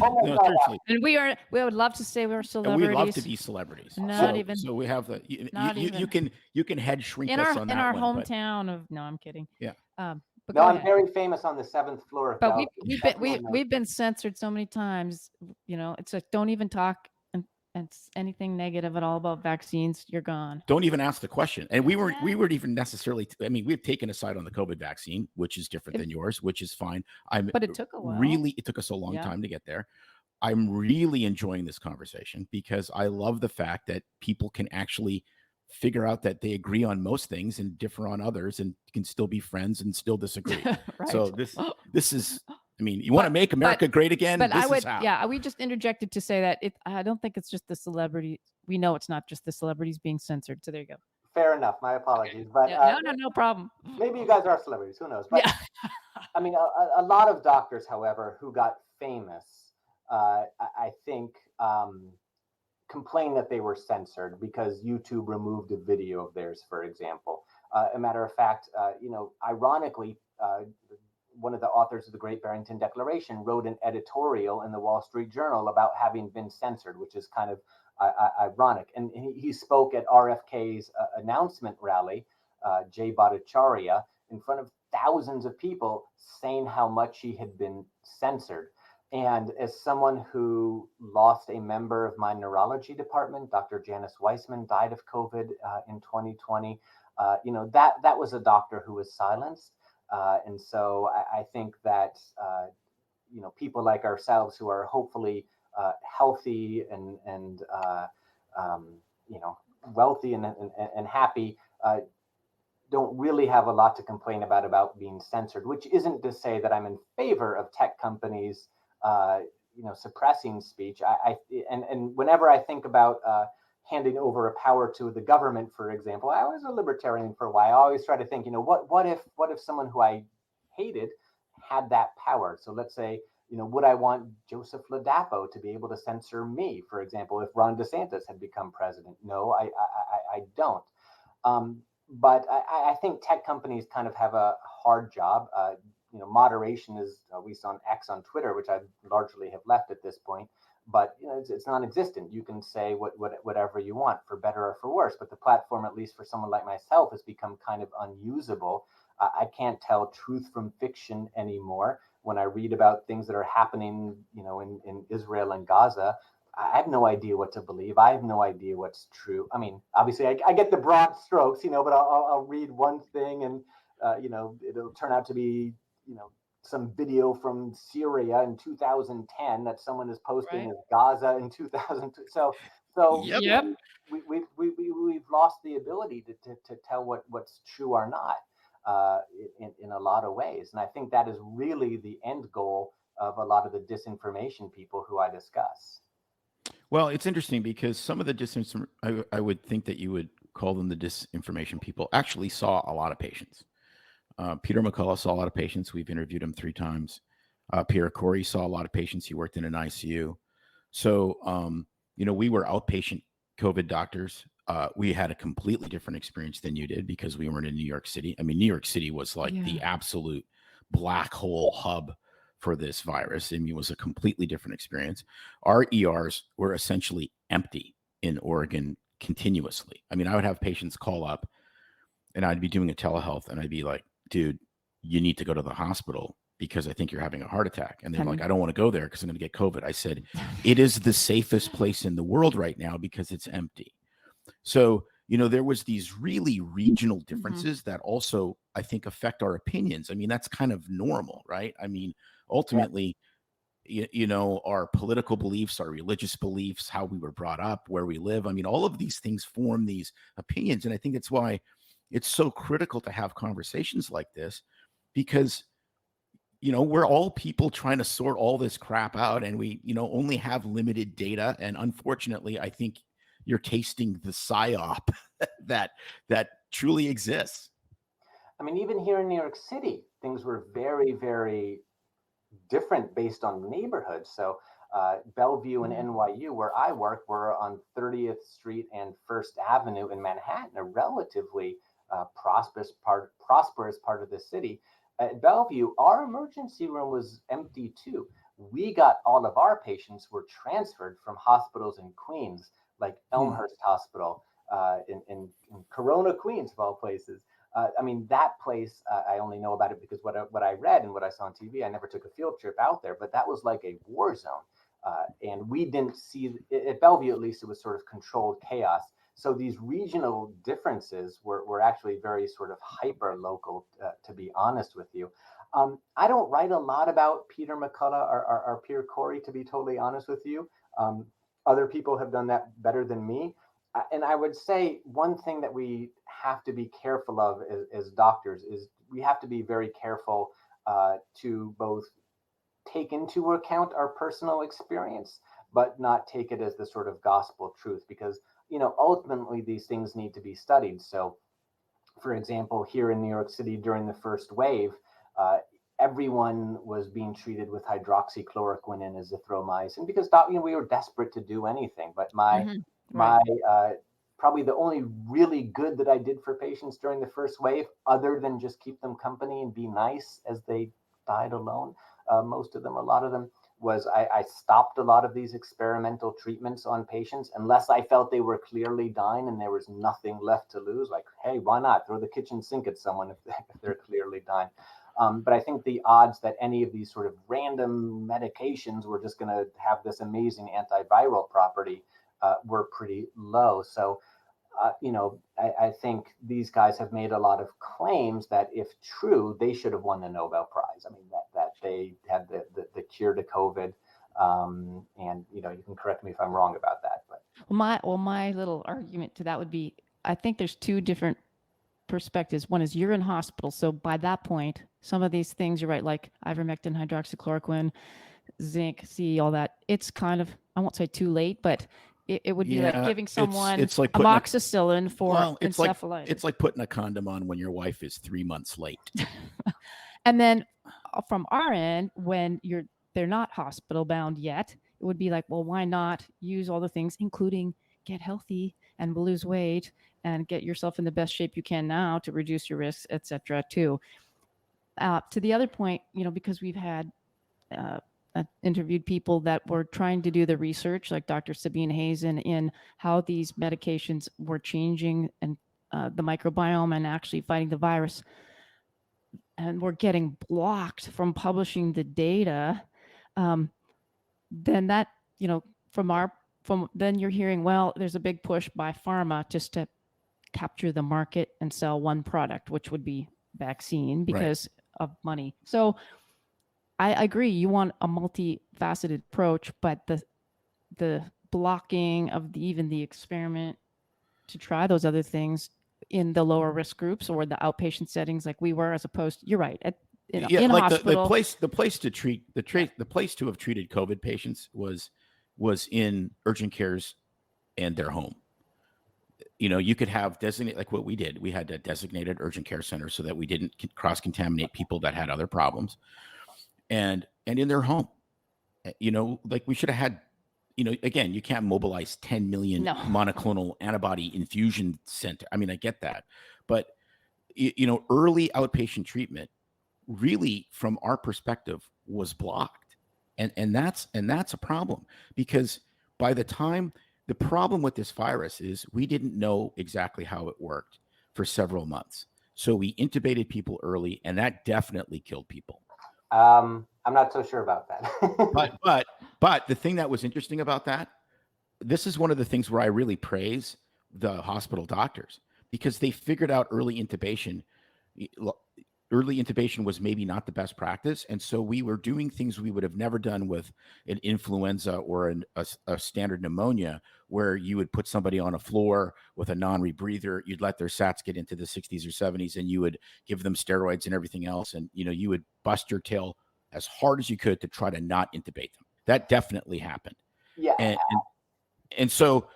Oh no, seriously. And we would love to say we're celebrities. And we'd love to be celebrities. So we have the you can head shrink us on that in our hometown of no, I'm kidding. Yeah. No, I'm very famous on the 7th floor of But we've been censored so many times. It's like, don't even talk and anything negative at all about vaccines, you're gone. Don't even ask the question. And we weren't even necessarily, we've taken a side on the COVID vaccine, which is different than yours, which is fine. But it took a while. Really, it took us a long time to get there. I'm really enjoying this conversation because I love the fact that people can actually figure out that they agree on most things and differ on others and can still be friends and still disagree. Right. So this is, I mean, you want to make America great again? But This is how. yeah, we just interjected to say that I don't think it's just the celebrity. We know it's not just the celebrities being censored. So there you go. Fair enough. My apologies. But Yeah, no problem. maybe you guys are celebrities. Who knows? But Yeah. I mean, a lot of doctors, however, who got famous, I think, complain that they were censored because YouTube removed a video of theirs, for example. A matter of fact, ironically, one of the authors of the Great Barrington Declaration wrote an editorial in the Wall Street Journal about having been censored, which is kind of ironic. And he spoke at RFK's announcement rally, Jay Bhattacharya, in front of thousands of people saying how much he had been censored. And as someone who lost a member of my neurology department, Dr. Janice Weissman died of COVID in 2020. That was a doctor who was silenced. And so I think that, people like ourselves who are hopefully healthy and wealthy and happy, don't really have a lot to complain about being censored, which isn't to say that I'm in favor of tech companies suppressing speech. And whenever I think about handing over a power to the government, for example, I was a libertarian for a while. I always try to think, what if someone who I hated had that power? So let's say, would I want Joseph Ladapo to be able to censor me, for example, if Ron DeSantis had become president? No, I don't. But I think tech companies kind of have a hard job. Moderation is, at least on X on Twitter, which I largely have left at this point, but it's non-existent. You can say whatever you want, for better or for worse. But the platform, at least for someone like myself, has become kind of unusable. I can't tell truth from fiction anymore. When I read about things that are happening, in Israel and Gaza, I have no idea what to believe. I have no idea what's true. I mean, obviously, I get the broad strokes, but I'll read one thing and, it'll turn out to be, some video from Syria in 2010 that someone is posting Right. as Gaza in 2002. So Yep. we've lost the ability to tell what's true or not in a lot of ways. And I think that is really the end goal of a lot of the disinformation people who I discuss. Well, it's interesting because some of the disinformation, I would think that you would call them the disinformation people, actually saw a lot of patients. Peter McCullough saw a lot of patients. We've interviewed him 3 times. Pierre Corey saw a lot of patients. He worked in an ICU. So, we were outpatient COVID doctors. We had a completely different experience than you did because we weren't in New York City. I mean, New York City was like the absolute black hole hub for this virus. I mean, it was a completely different experience. Our ERs were essentially empty in Oregon continuously. I mean, I would have patients call up and I'd be doing a telehealth and I'd be like, dude, you need to go to the hospital because I think you're having a heart attack. And they're like, I don't want to go there because I'm going to get COVID. I said, it is the safest place in the world right now because it's empty. So, there was these really regional differences that also, I think, affect our opinions. I mean, that's kind of normal, right? I mean, ultimately, our political beliefs, our religious beliefs, how we were brought up, where we live. I mean, all of these things form these opinions. And I think that's why it's so critical to have conversations like this because, we're all people trying to sort all this crap out and we, only have limited data. And unfortunately, I think you're tasting the psyop that truly exists. I mean, even here in New York City, things were very, very different based on neighborhoods. So Bellevue and NYU, where I work, were on 30th Street and First Avenue in Manhattan, a relatively prosperous part of the city. At Bellevue, our emergency room was empty too. We got all of our patients were transferred from hospitals in Queens, like Elmhurst Hospital in Corona, Queens, of all places. I mean, that place, I only know about it because what I read and what I saw on TV. I never took a field trip out there, but that was like a war zone. And we didn't see, at Bellevue at least, it was sort of controlled chaos. So these regional differences were actually very sort of hyper local, to be honest with you. I don't write a lot about Peter McCullough or our peer Corey, to be totally honest with you. Other people have done that better than me. And I would say one thing that we have to be careful of as doctors is we have to be very careful to both take into account our personal experience, but not take it as the sort of gospel truth, because, ultimately these things need to be studied. So, for example, here in New York City during the first wave, uh, everyone was being treated with hydroxychloroquine and azithromycin because we were desperate to do anything. But Right. my probably the only really good that I did for patients during the first wave, other than just keep them company and be nice as they died alone, most of them, a lot of them, was I stopped a lot of these experimental treatments on patients unless I felt they were clearly dying and there was nothing left to lose. Like, hey, why not throw the kitchen sink at someone if they're clearly dying? But I think the odds that any of these sort of random medications were just going to have this amazing antiviral property were pretty low. So, I think these guys have made a lot of claims that, if true, they should have won the Nobel Prize. I mean, that they had the cure to COVID. And you can correct me if I'm wrong about that. But My little argument to that would be, I think there's two different perspectives. One is you're in hospital, so by that point, some of these things, you're right, like ivermectin, hydroxychloroquine, zinc, C, all that. It's kind of, I won't say too late, but it would be like giving someone it's like putting amoxicillin for encephalitis. It's like putting a condom on when your wife is 3 months late. And then from our end, when they're not hospital bound yet, it would be like, well, why not use all the things, including get healthy and lose weight and get yourself in the best shape you can now to reduce your risks, etc. too. To the other point, because we've had interviewed people that were trying to do the research, like Dr. Sabine Hazen, in how these medications were changing and the microbiome and actually fighting the virus, and we're getting blocked from publishing the data. Then that, then you're hearing, well, there's a big push by pharma just to capture the market and sell one product, which would be vaccine, because of money. So I agree, you want a multifaceted approach, but the blocking of even the experiment to try those other things in the lower risk groups or the outpatient settings like we were, as opposed to, you're right, in a like hospital. the place to have treated COVID patients was in urgent cares and their home. You could have designated, like what we did. We had a designated urgent care center so that we didn't cross contaminate people that had other problems, and in their home. Like we should have had. Again, you can't mobilize 10 million monoclonal antibody infusion center. I mean, I get that, but early outpatient treatment, really, from our perspective, was blocked, and that's a problem, because by the time, the problem with this virus is we didn't know exactly how it worked for several months, so we intubated people early, and that definitely killed people. I'm not so sure about that. but the thing that was interesting about that, this is one of the things where I really praise the hospital doctors, because they figured out early intubation was maybe not the best practice. And so we were doing things we would have never done with an influenza or a standard pneumonia, where you would put somebody on a floor with a non-rebreather, you'd let their SATs get into the 60s or 70s, and you would give them steroids and everything else. And, you would bust your tail as hard as you could to try to not intubate them. That definitely happened. Yeah. And so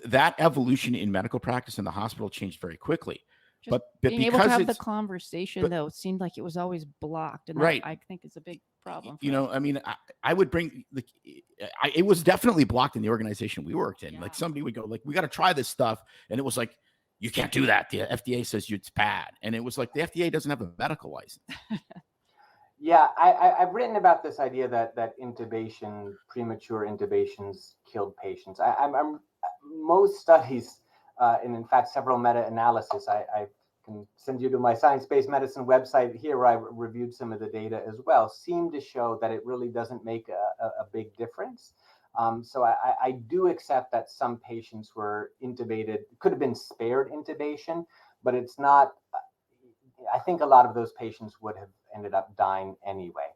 that evolution in medical practice in the hospital changed very quickly. But being able to have the conversation, though, it seemed like it was always blocked, and that, I think, is a big problem. I mean, I would bring it was definitely blocked in the organization we worked in. Like, somebody would go, like, we got to try this stuff, and it was like, you can't do that. The FDA says it's bad, and it was like, the FDA doesn't have a medical license. Yeah, I've written about this idea that premature intubations killed patients. I'm most studies. And in fact, several meta-analysis, I can send you to my science-based medicine website here, where I reviewed some of the data as well, seem to show that it really doesn't make a big difference. So I do accept that some patients were intubated, could have been spared intubation, but it's not, I think a lot of those patients would have ended up dying anyway.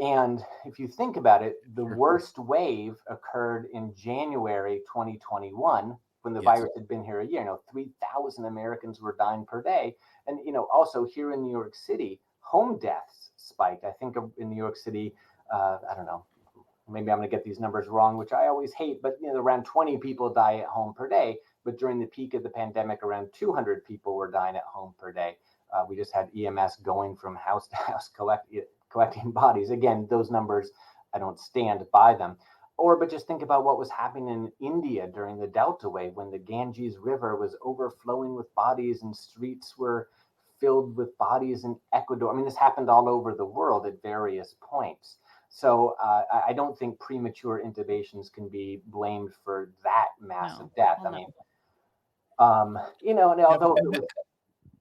And if you think about it, the worst wave occurred in January 2021 when the virus had been here a year. 3,000 Americans were dying per day. And, also here in New York City, home deaths spiked. I think in New York City, I don't know, maybe I'm going to get these numbers wrong, which I always hate, but around 20 people die at home per day. But during the peak of the pandemic, around 200 people were dying at home per day. We just had EMS going from house to house collecting bodies. Again, those numbers, I don't stand by them. But just think about what was happening in India during the Delta wave when the Ganges River was overflowing with bodies and streets were filled with bodies in Ecuador. I mean, this happened all over the world at various points. So I don't think premature intubations can be blamed for that massive death. Well, I mean, and although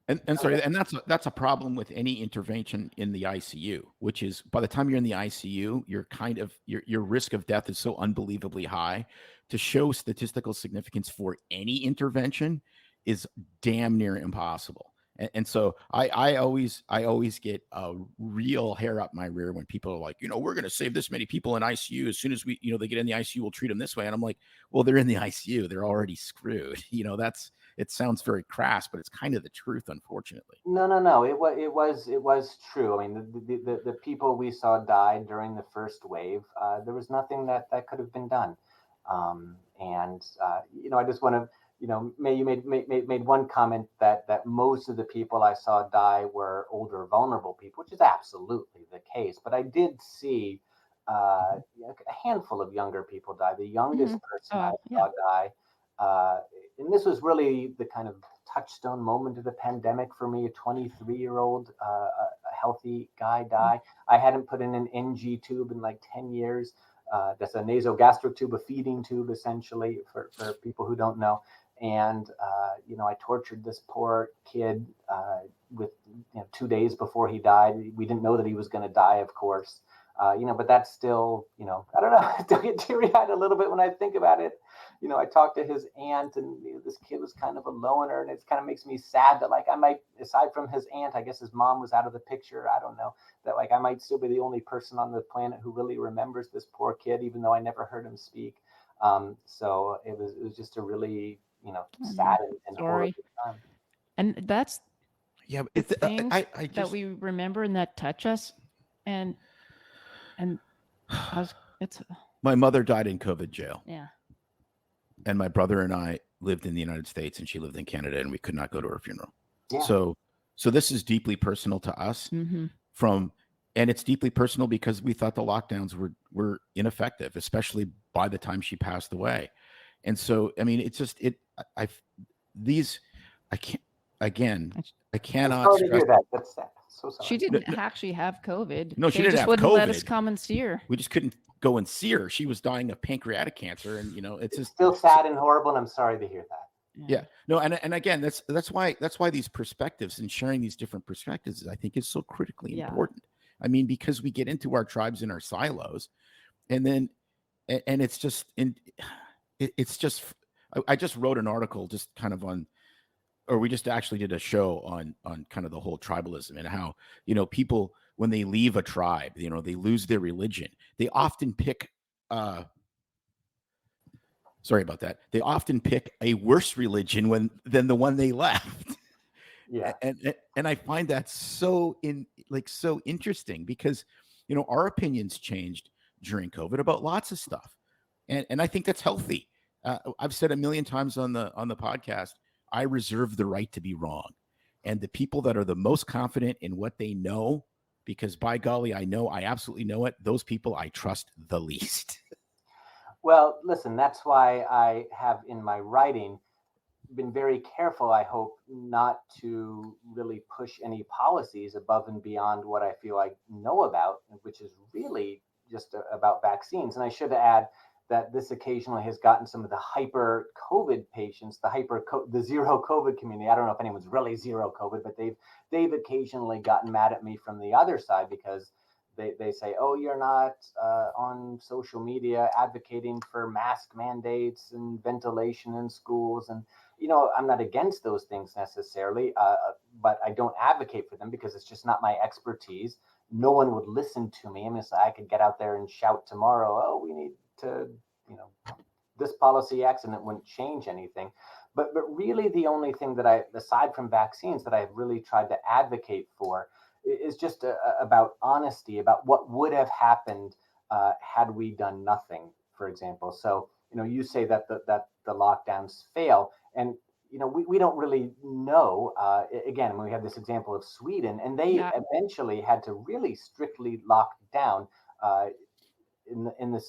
And sorry, and that's a problem with any intervention in the ICU, which is by the time you're in the ICU, your risk of death is so unbelievably high. To show statistical significance for any intervention is damn near impossible. And so I always get a real hair up my rear when people are like, we're going to save this many people in ICU as soon as we, they get in the ICU, we'll treat them this way. And I'm like, well, they're in the ICU, they're already screwed. It sounds very crass, but it's kind of the truth, unfortunately. No. It was true. I mean, the people we saw die during the first wave, there was nothing that could have been done. I just want to, you made one comment that most of the people I saw die were older, vulnerable people, which is absolutely the case. But I did see a handful of younger people die. The youngest person I saw die. And this was really the kind of touchstone moment of the pandemic for me. A 23-year-old, a healthy guy die. I hadn't put in an NG tube in like 10 years. That's a nasogastric tube, a feeding tube, essentially, for people who don't know. And, I tortured this poor kid with 2 days before he died. We didn't know that he was going to die, of course. But that's still, I don't know, I still get teary-eyed a little bit when I think about it. I talked to his aunt, and this kid was kind of a loner, and it kind of makes me sad that, like, I might, aside from his aunt, I guess his mom was out of the picture. I don't know, that, like, I might still be the only person on the planet who really remembers this poor kid, even though I never heard him speak. So it was just a really, sad and horrible time. And that's things I that we remember and that touch us. And my mother died in COVID jail. Yeah. And my brother and I lived in the United States, and she lived in Canada, and we could not go to her funeral. Yeah. So this is deeply personal to us. And it's deeply personal because we thought the lockdowns were ineffective, especially by the time she passed away. And so, I mean, it's just I cannot. Sorry to hear that. That's sad. So sorry. She didn't actually have COVID. No, she didn't have wouldn't COVID. Let us come and see her. We just couldn't go and see her. She was dying of pancreatic cancer, and it's just still sad and horrible. And I'm sorry to hear that. Yeah. No, and again, that's why these perspectives and sharing these different perspectives, I think, is so critically important. I mean, because we get into our tribes and our silos, and then it's just I just wrote an article just kind of on, or we just actually did a show on kind of the whole tribalism and how, people, when they leave a tribe, they lose their religion. They often pick, sorry about that. They often pick a worse religion than the one they left. Yeah. And I find that so interesting because, our opinions changed during COVID about lots of stuff. And I think that's healthy. I've said a million times on the podcast, I reserve the right to be wrong. And the people that are the most confident in what they know, because by golly, I absolutely know it, those people I trust the least. Well, listen, that's why I have in my writing been very careful, I hope, not to really push any policies above and beyond what I feel I know about, which is really just about vaccines. And I should add that this occasionally has gotten some of the hyper COVID patients, the zero COVID community. I don't know if anyone's really zero COVID, but they've occasionally gotten mad at me from the other side because they say, oh, you're not on social media advocating for mask mandates and ventilation in schools. And, I'm not against those things necessarily, but I don't advocate for them because it's just not my expertise. No one would listen to me. I mean, so I could get out there and shout tomorrow, oh, we need to, this policy X, and it wouldn't change anything. But really the only thing that aside from vaccines, that I've really tried to advocate for is just about honesty, about what would have happened had we done nothing, for example. So, you say that the lockdowns fail, and we don't really know. Again, we have this example of Sweden, and they eventually had to really strictly lock down in the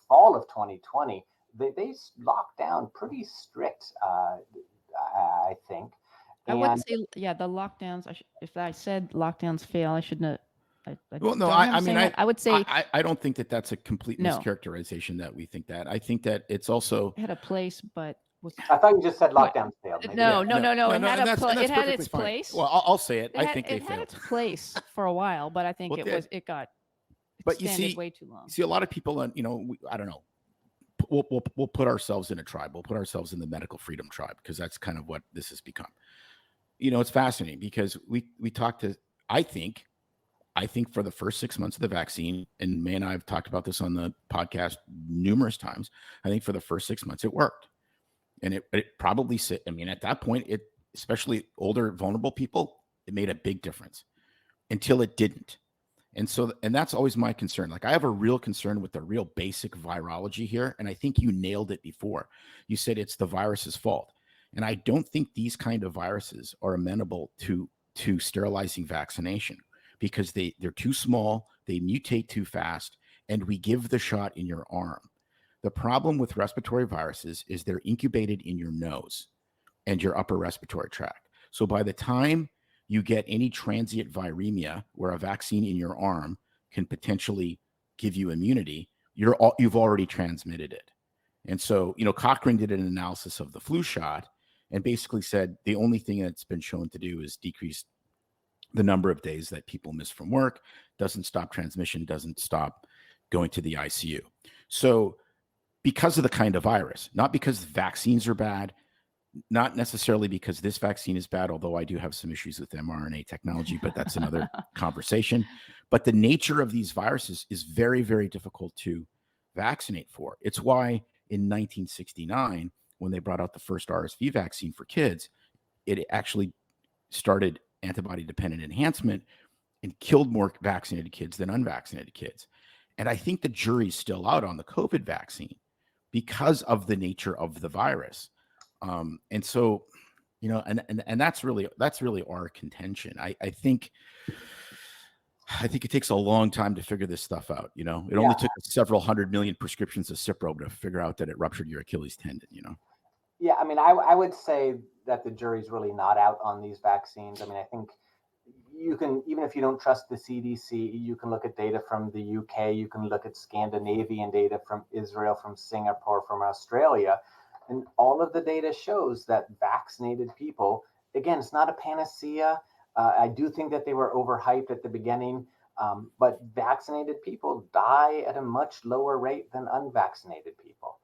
fall of 2020. They locked down pretty strict, I think. I wouldn't say, the lockdowns. If I said lockdowns fail, I shouldn't have. Well, no, I mean, I would say I don't think that that's a complete mischaracterization that we think that. I think that it's also had a place, but I thought you just said lockdowns failed. No. It had its fine. place. Well, I'll say it. I think they failed. It had its place for a while, but I think it got extended way too long. See, a lot of people, I don't know. We'll put ourselves in a tribe. We'll put ourselves in the medical freedom tribe, because that's kind of what this has become. It's fascinating because we talked to, I think for the first 6 months of the vaccine, and May and I have talked about this on the podcast numerous times, I think for the first 6 months it worked. And it probably at that point, especially older, vulnerable people, it made a big difference until it didn't. And that's always my concern. Like, I have a real concern with the real basic virology here. And I think you nailed it before. You said it's the virus's fault. And I don't think these kind of viruses are amenable to sterilizing vaccination, because they're too small, they mutate too fast, and we give the shot in your arm. The problem with respiratory viruses is they're incubated in your nose and your upper respiratory tract. So by the time you get any transient viremia, where a vaccine in your arm can potentially give you immunity, you've already transmitted it. And so, Cochrane did an analysis of the flu shot and basically said the only thing that's been shown to do is decrease the number of days that people miss from work, doesn't stop transmission, doesn't stop going to the ICU. So because of the kind of virus, not because vaccines are bad, not necessarily because this vaccine is bad, although I do have some issues with mRNA technology, but that's another conversation. But the nature of these viruses is very, very difficult to vaccinate for. It's why in 1969, when they brought out the first RSV vaccine for kids, it actually started antibody-dependent enhancement and killed more vaccinated kids than unvaccinated kids. And I think the jury's still out on the COVID vaccine because of the nature of the virus. And so, and that's really our contention. I think it takes a long time to figure this stuff out. It only took several 100 million prescriptions of Cipro to figure out that it ruptured your Achilles tendon, Yeah, I mean, I would say that the jury's really not out on these vaccines. I mean, I think you can, even if you don't trust the CDC, you can look at data from the UK, you can look at Scandinavian data from Israel, from Singapore, from Australia, and all of the data shows that vaccinated people, again, it's not a panacea. I do think that they were overhyped at the beginning, but vaccinated people die at a much lower rate than unvaccinated people.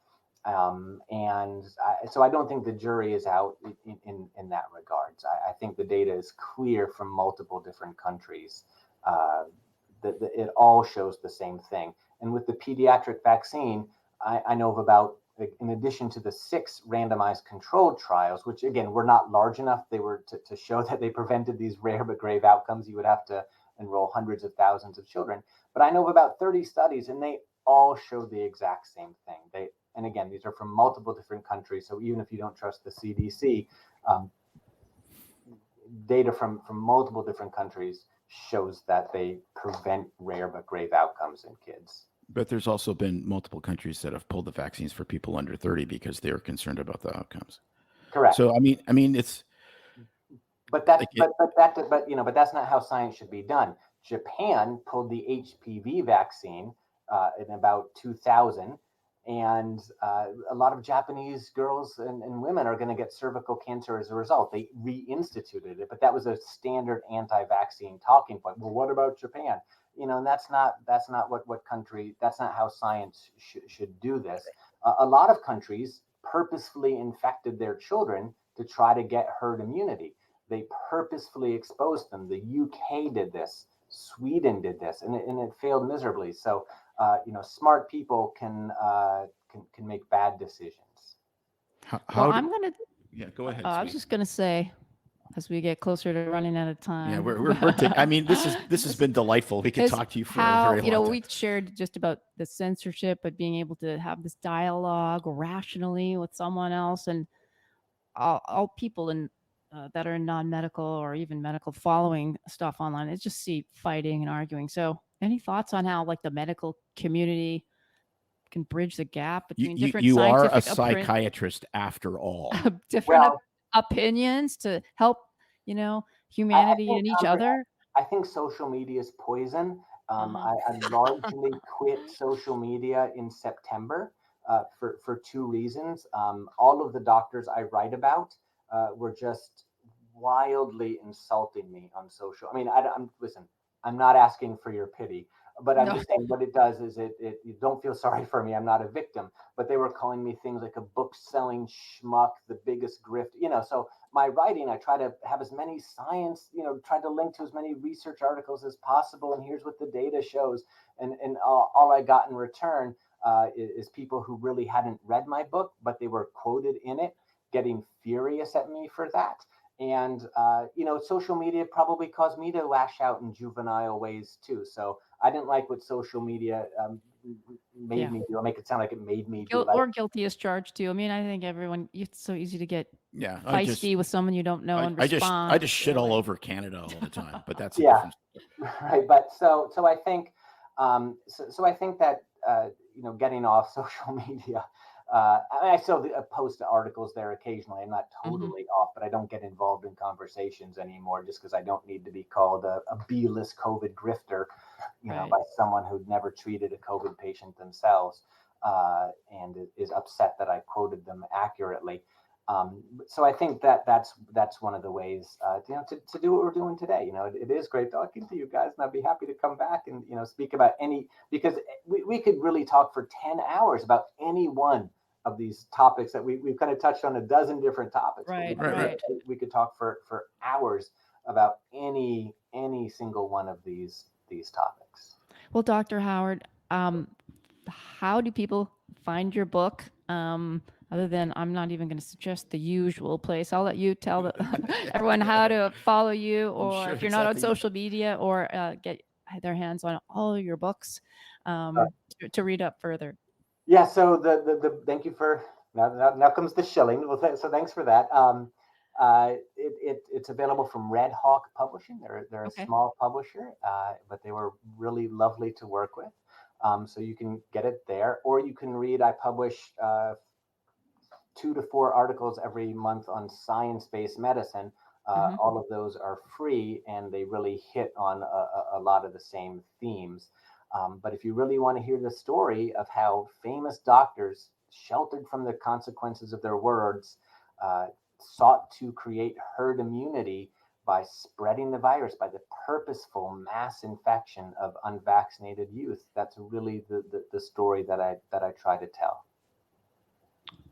So I don't think the jury is out in that regards. I think the data is clear from multiple different countries that it all shows the same thing. And with the pediatric vaccine, I know of about, in addition to the 6 randomized controlled trials, which again were not large enough, they were to show that they prevented these rare but grave outcomes. You would have to enroll hundreds of thousands of children. But I know of about 30 studies, and they all show the exact same thing. And again, these are from multiple different countries. So even if you don't trust the CDC, data from multiple different countries shows that they prevent rare but grave outcomes in kids. But there's also been multiple countries that have pulled the vaccines for people under 30 because they were concerned about the outcomes. Correct. So I mean, it's. But that's not how science should be done. Japan pulled the HPV vaccine in about 2000. And a lot of Japanese girls and women are going to get cervical cancer as a result. They reinstituted it, but that was a standard anti-vaccine talking point. Well, what about Japan? And that's not what country. That's not how science should do this. A lot of countries purposefully infected their children to try to get herd immunity. They purposefully exposed them. The UK did this, Sweden did this, and it failed miserably. So, smart people can make bad decisions. Well, I'm going to, yeah, go ahead. I was just going to say, as we get closer to running out of time. Yeah, I mean, this has been delightful. We could talk to you for a very long time. We shared just about the censorship, but being able to have this dialogue rationally with someone else, and all people that are non-medical or even medical following stuff online, it's just see fighting and arguing. So any thoughts on how like the medical community can bridge the gap between different you are scientific a psychiatrist after all. different opinions to help, humanity and each other? I think social media is poison. I largely quit social media in September for two reasons. All of the doctors I write about were just wildly insulting me on social. I mean, listen, I'm not asking for your pity, but I'm just saying what it does is you don't feel sorry for me. I'm not a victim, but they were calling me things like a book selling schmuck, the biggest grift, so my writing, I try to have as many science, try to link to as many research articles as possible. And here's what the data shows. And all I got in return is people who really hadn't read my book, but they were quoted in it, getting furious at me for that. And, social media probably caused me to lash out in juvenile ways too. So I didn't like what social media made me do. I'll make it sound like it made me do. Or guilty as charged too. I mean, I think it's so easy to get feisty with someone you don't know and respond. I just shit all over Canada all the time, but that's right. But so I think I think that getting off social media. I still post articles there occasionally. I'm not totally off, but I don't get involved in conversations anymore just because I don't need to be called a B-list COVID grifter, by someone who'd never treated a COVID patient themselves and is upset that I quoted them accurately. So I think that's one of the ways to do what we're doing today. It is great talking to you guys, and I'd be happy to come back and speak about because we could really talk for 10 hours about any one of these topics that we've kind of touched on a dozen different topics. Right. We could talk for hours about any single one of these topics. Well, Dr. Howard, how do people find your book? Other than, I'm not even going to suggest the usual place. I'll let you tell everyone how to follow you, or if you're not on social media, or get their hands on all of your books to read up further. Yeah. So the thank you for now comes the shilling. Well, so thanks for that. It's available from Red Hawk Publishing. They're a small publisher, but they were really lovely to work with. So you can get it there, or you can read. I publish 2 to 4 articles every month on science-based medicine. All of those are free, and they really hit on a lot of the same themes. But if you really want to hear the story of how famous doctors, sheltered from the consequences of their words, sought to create herd immunity by spreading the virus, by the purposeful mass infection of unvaccinated youth, that's really the story that I try to tell.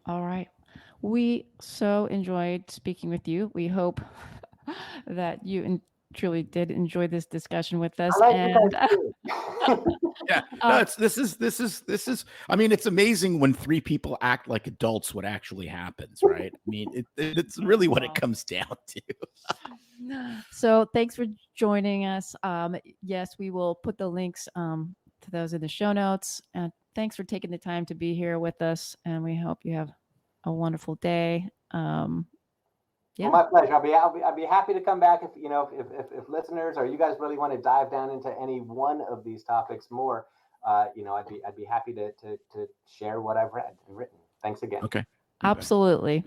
All right. We so enjoyed speaking with you. We hope that you truly did enjoy this discussion with us. Yeah, no, this is. I mean, it's amazing when 3 people act like adults. What actually happens, right? I mean, it's really what it comes down to. So, thanks for joining us. Yes, we will put the links to those in the show notes. And thanks for taking the time to be here with us. And we hope you have a wonderful day. Well, my pleasure. I'd be happy to come back if listeners or you guys really want to dive down into any one of these topics more. I'd be happy to share what I've read and written. Thanks again. Okay. Absolutely.